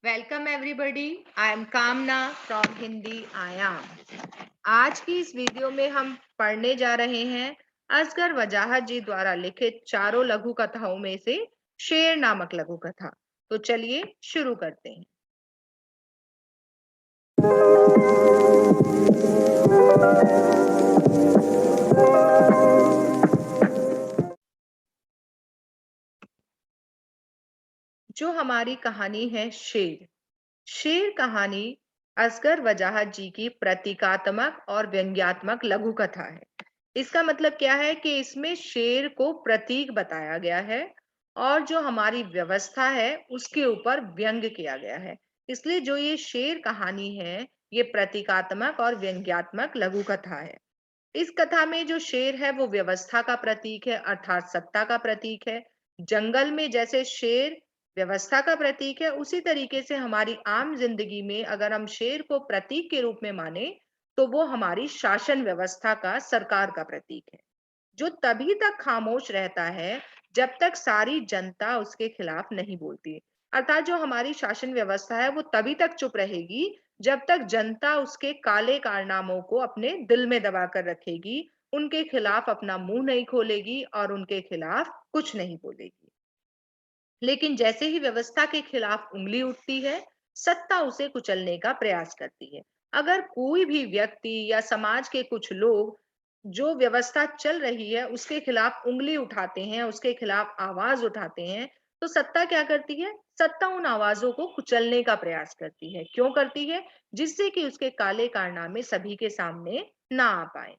Welcome everybody. I am कामना from Hindi आयाम। आज की इस वीडियो में हम पढ़ने जा रहे हैं असगर वजाहत जी द्वारा लिखित चारों लघु कथाओं में से शेर नामक लघु कथा। तो चलिए शुरू करते हैं। जो हमारी कहानी है शेर। शेर कहानी असगर वजाहत जी की प्रतीकात्मक और व्यंग्यात्मक लघु कथा है। इसका मतलब क्या है कि इसमें शेर को प्रतीक बताया गया है और जो हमारी व्यवस्था है उसके ऊपर व्यंग किया गया है। इसलिए जो ये शेर कहानी है ये प्रतीकात्मक और व्यंग्यात्मक लघु कथा है। इस कथा में जो शेर है वो व्यवस्था का प्रतीक है, अर्थात सत्ता का प्रतीक है। जंगल में जैसे शेर व्यवस्था का प्रतीक है, उसी तरीके से हमारी आम जिंदगी में अगर हम शेर को प्रतीक के रूप में माने तो वो हमारी शासन व्यवस्था का, सरकार का प्रतीक है, जो तभी तक खामोश रहता है जब तक सारी जनता उसके खिलाफ नहीं बोलती। अर्थात जो हमारी शासन व्यवस्था है वो तभी तक चुप रहेगी जब तक जनता उसके काले कारनामों को अपने दिल में दबा कर रखेगी, उनके खिलाफ अपना मुंह नहीं खोलेगी और उनके खिलाफ कुछ नहीं बोलेगी। लेकिन जैसे ही व्यवस्था के खिलाफ उंगली उठती है, सत्ता उसे कुचलने का प्रयास करती है। अगर कोई भी व्यक्ति या समाज के कुछ लोग जो व्यवस्था चल रही है उसके खिलाफ उंगली उठाते हैं, उसके खिलाफ आवाज उठाते हैं, तो सत्ता क्या करती है? सत्ता उन आवाजों को कुचलने का प्रयास करती है। क्यों करती है? जिससे कि उसके काले कारनामे सभी के सामने ना आ पाए।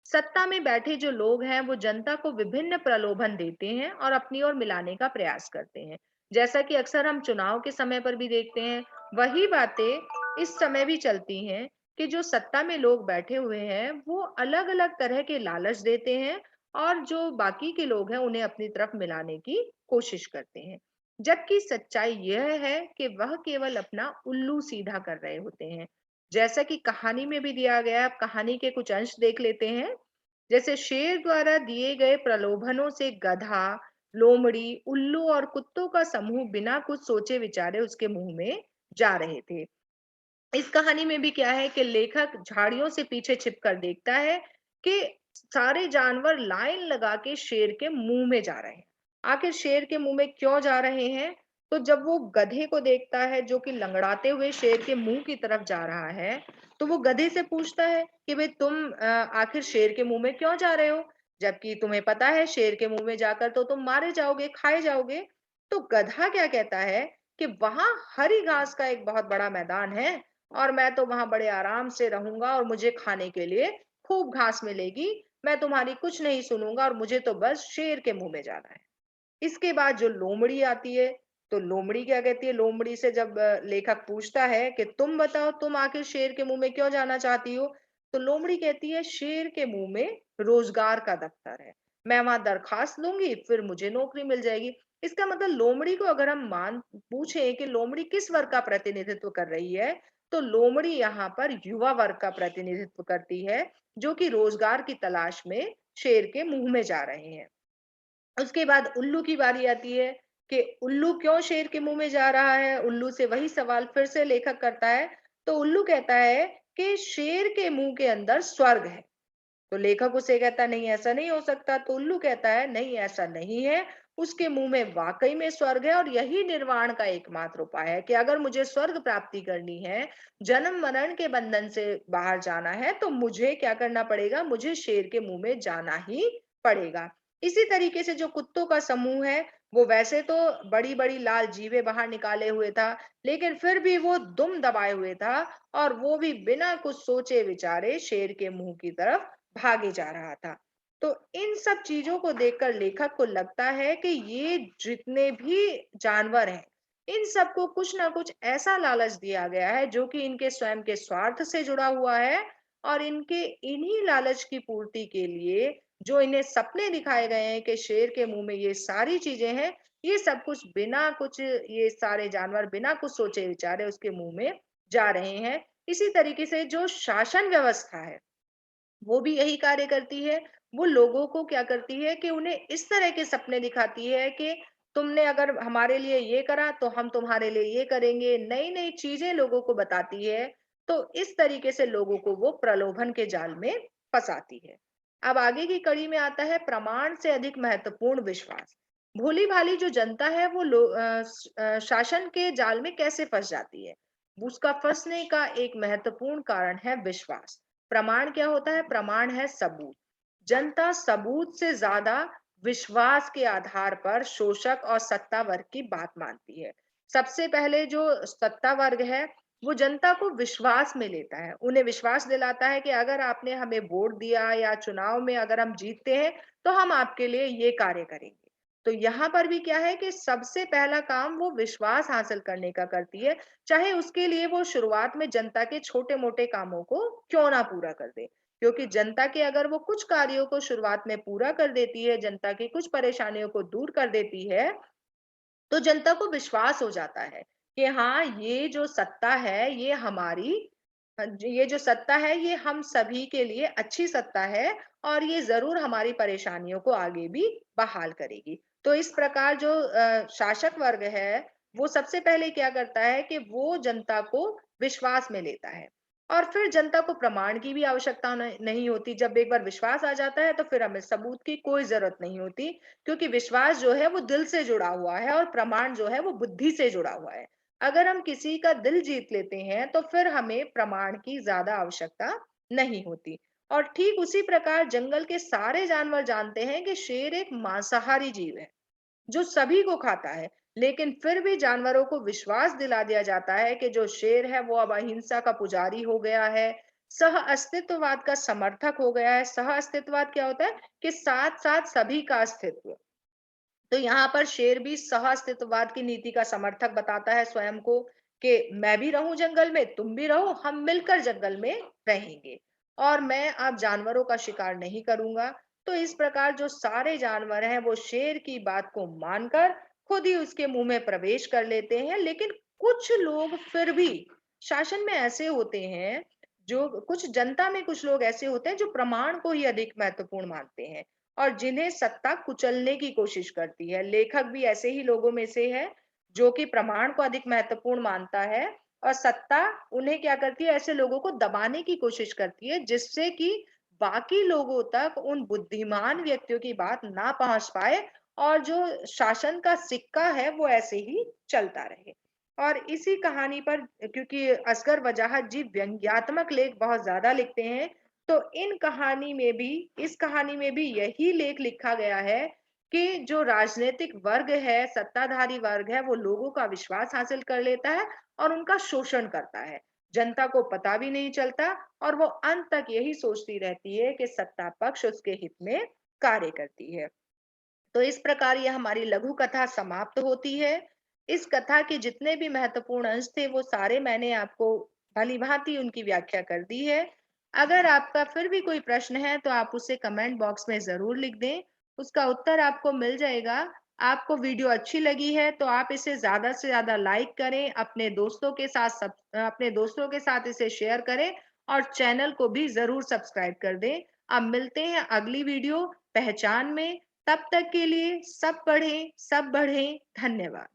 सत्ता में बैठे जो लोग हैं वो जनता को विभिन्न प्रलोभन देते हैं और अपनी ओर मिलाने का प्रयास करते हैं। जैसा कि अक्सर हम चुनाव के समय पर भी देखते हैं, वही बातें इस समय भी चलती हैं कि जो सत्ता में लोग बैठे हुए हैं वो अलग अलग तरह के लालच देते हैं और जो बाकी के लोग हैं उन्हें अपनी तरफ मिलाने की कोशिश करते हैं। जबकि सच्चाई यह है कि वह केवल अपना उल्लू सीधा कर रहे होते हैं। जैसा कि कहानी में भी दिया गया है, अब कहानी के कुछ अंश देख लेते हैं। जैसे शेर द्वारा दिए गए प्रलोभनों से गधा, लोमड़ी, उल्लू और कुत्तों का समूह बिना कुछ सोचे विचारे उसके मुंह में जा रहे थे। इस कहानी में भी क्या है कि लेखक झाड़ियों से पीछे छिपकर देखता है कि सारे जानवर लाइन लगा के शेर के मुंह में जा रहे हैं। आखिर शेर के मुंह में क्यों जा रहे हैं? तो जब वो गधे को देखता है जो कि लंगड़ाते हुए शेर के मुंह की तरफ जा रहा है, तो वो गधे से पूछता है कि भाई तुम आखिर शेर के मुंह में क्यों जा रहे हो? जबकि तुम्हें पता है शेर के मुंह में जाकर तो तुम मारे जाओगे, खाए जाओगे। तो गधा क्या कहता है कि वहां हरी घास का एक बहुत बड़ा मैदान है और मैं तो वहां बड़े आराम से रहूंगा और मुझे खाने के लिए खूब घास मिलेगी। मैं तुम्हारी कुछ नहीं सुनूंगा और मुझे तो बस शेर के मुंह में जाना है। इसके बाद जो लोमड़ी आती है, तो लोमड़ी क्या कहती है? लोमड़ी से जब लेखक पूछता है कि तुम बताओ तुम आखिर शेर के मुंह में क्यों जाना चाहती हो, तो लोमड़ी कहती है शेर के मुंह में रोजगार का दफ्तर है, मैं वहां दरखास्त दूंगी फिर मुझे नौकरी मिल जाएगी। इसका मतलब लोमड़ी को अगर हम मान पूछे कि लोमड़ी किस वर्ग का प्रतिनिधित्व कर रही है, तो लोमड़ी यहाँ पर युवा वर्ग का प्रतिनिधित्व करती है, जो कि रोजगार की तलाश में शेर के मुंह में जा रहे हैं। उसके बाद उल्लू की बारी आती है कि उल्लू क्यों शेर के मुंह में जा रहा है। उल्लू से वही सवाल फिर से लेखक करता है। तो उल्लू कहता है कि शेर के मुंह के अंदर स्वर्ग है। तो लेखक उसे कहता है नहीं ऐसा नहीं हो सकता। तो उल्लू कहता है नहीं ऐसा नहीं है, उसके मुंह में वाकई में स्वर्ग है और यही निर्वाण का एकमात्र उपाय है कि अगर मुझे स्वर्ग प्राप्ति करनी है, जन्म मरण के बंधन से बाहर जाना है, तो मुझे क्या करना पड़ेगा? मुझे शेर के मुंह में जाना ही पड़ेगा। इसी तरीके से जो कुत्तों का समूह है, वो वैसे तो बड़ी बड़ी लाल जीभें बाहर निकाले हुए था, लेकिन फिर भी वो दुम दबाए हुए था और वो भी बिना कुछ सोचे विचारे शेर के मुंह की तरफ भागे जा रहा था। तो इन सब चीजों को देखकर लेखक को लगता है कि ये जितने भी जानवर हैं, इन सबको कुछ ना कुछ ऐसा लालच दिया गया है जो कि इनके स्वयं के स्वार्थ से जुड़ा हुआ है और इनके इन्हीं लालच की पूर्ति के लिए जो इन्हें सपने दिखाए गए हैं कि शेर के मुंह में ये सारी चीजें हैं, ये सब कुछ बिना कुछ, ये सारे जानवर बिना कुछ सोचे विचारे उसके मुंह में जा रहे हैं। इसी तरीके से जो शासन व्यवस्था है वो भी यही कार्य करती है। वो लोगों को क्या करती है कि उन्हें इस तरह के सपने दिखाती है कि तुमने अगर हमारे लिए ये करा तो हम तुम्हारे लिए ये करेंगे, नई नई चीजें लोगों को बताती है। तो इस तरीके से लोगों को वो प्रलोभन के जाल में फंसाती है। अब आगे की कड़ी में आता है प्रमाण से अधिक महत्वपूर्ण विश्वास। भोली भाली जो जनता है वो शासन के जाल में कैसे फंस जाती है। उसका फंसने का एक महत्वपूर्ण कारण है विश्वास। प्रमाण क्या होता है? प्रमाण है सबूत। जनता सबूत से ज्यादा विश्वास के आधार पर शोषक और सत्ता वर्ग की बात मानती है। सबसे पहले जो सत्ता वर्ग है वो जनता को विश्वास में लेता है, उन्हें विश्वास दिलाता है कि अगर आपने हमें वोट दिया या चुनाव में अगर हम जीतते हैं तो हम आपके लिए ये कार्य करेंगे। तो यहाँ पर भी क्या है कि सबसे पहला काम वो विश्वास हासिल करने का करती है, चाहे उसके लिए वो शुरुआत में जनता के छोटे मोटे कामों को क्यों ना पूरा कर दे। क्योंकि जनता के अगर वो कुछ कार्यों को शुरुआत में पूरा कर देती है, जनता की कुछ परेशानियों को दूर कर देती है, तो जनता को विश्वास हो जाता है कि हाँ, ये जो सत्ता है ये हमारी, ये जो सत्ता है ये हम सभी के लिए अच्छी सत्ता है और ये जरूर हमारी परेशानियों को आगे भी बहाल करेगी। तो इस प्रकार जो शासक वर्ग है वो सबसे पहले क्या करता है कि वो जनता को विश्वास में लेता है और फिर जनता को प्रमाण की भी आवश्यकता नहीं होती। जब एक बार विश्वास आ जाता है तो फिर हमें सबूत की कोई जरूरत नहीं होती, क्योंकि विश्वास जो है वो दिल से जुड़ा हुआ है और प्रमाण जो है वो बुद्धि से जुड़ा हुआ है। अगर हम किसी का दिल जीत लेते हैं तो फिर हमें प्रमाण की ज्यादा आवश्यकता नहीं होती। और ठीक उसी प्रकार जंगल के सारे जानवर जानते हैं कि शेर एक मांसाहारी जीव है जो सभी को खाता है, लेकिन फिर भी जानवरों को विश्वास दिला दिया जाता है कि जो शेर है वो अब अहिंसा का पुजारी हो गया है, सह अस्तित्ववाद का समर्थक हो गया है। सह अस्तित्ववाद क्या होता है? कि साथ साथ सभी का अस्तित्व। तो यहाँ पर शेर भी सह अस्तित्ववाद की नीति का समर्थक बताता है स्वयं को कि मैं भी रहूं जंगल में, तुम भी रहो, हम मिलकर जंगल में रहेंगे और मैं अब जानवरों का शिकार नहीं करूंगा। तो इस प्रकार जो सारे जानवर हैं वो शेर की बात को मानकर खुद ही उसके मुंह में प्रवेश कर लेते हैं। लेकिन कुछ लोग फिर भी शासन में ऐसे होते हैं, जो कुछ जनता में कुछ लोग ऐसे होते हैं जो प्रमाण को ही अधिक महत्वपूर्ण मानते हैं और जिन्हें सत्ता कुचलने की कोशिश करती है। लेखक भी ऐसे ही लोगों में से है जो कि प्रमाण को अधिक महत्वपूर्ण मानता है और सत्ता उन्हें क्या करती है, ऐसे लोगों को दबाने की कोशिश करती है जिससे कि बाकी लोगों तक उन बुद्धिमान व्यक्तियों की बात ना पहुंच पाए और जो शासन का सिक्का है वो ऐसे ही चलता रहे। और इसी कहानी पर, क्योंकि असगर वजाहत जी व्यंग्यात्मक लेख बहुत ज्यादा लिखते हैं, तो इस कहानी में भी यही लेख लिखा गया है कि जो राजनीतिक वर्ग है, सत्ताधारी वर्ग है, वो लोगों का विश्वास हासिल कर लेता है और उनका शोषण करता है। जनता को पता भी नहीं चलता और वो अंत तक यही सोचती रहती है कि सत्ता पक्ष उसके हित में कार्य करती है। तो इस प्रकार यह हमारी लघु कथा समाप्त होती है। इस कथा के जितने भी महत्वपूर्ण अंश थे वो सारे मैंने आपको भली-भांति उनकी व्याख्या कर दी है। अगर आपका फिर भी कोई प्रश्न है तो आप उसे कमेंट बॉक्स में ज़रूर लिख दें, उसका उत्तर आपको मिल जाएगा। आपको वीडियो अच्छी लगी है तो आप इसे ज़्यादा से ज़्यादा लाइक करें, अपने दोस्तों के साथ इसे शेयर करें और चैनल को भी ज़रूर सब्सक्राइब कर दें। अब मिलते हैं अगली वीडियो पहचान में। तब तक के लिए सब पढ़ें, सब बढ़ें। धन्यवाद।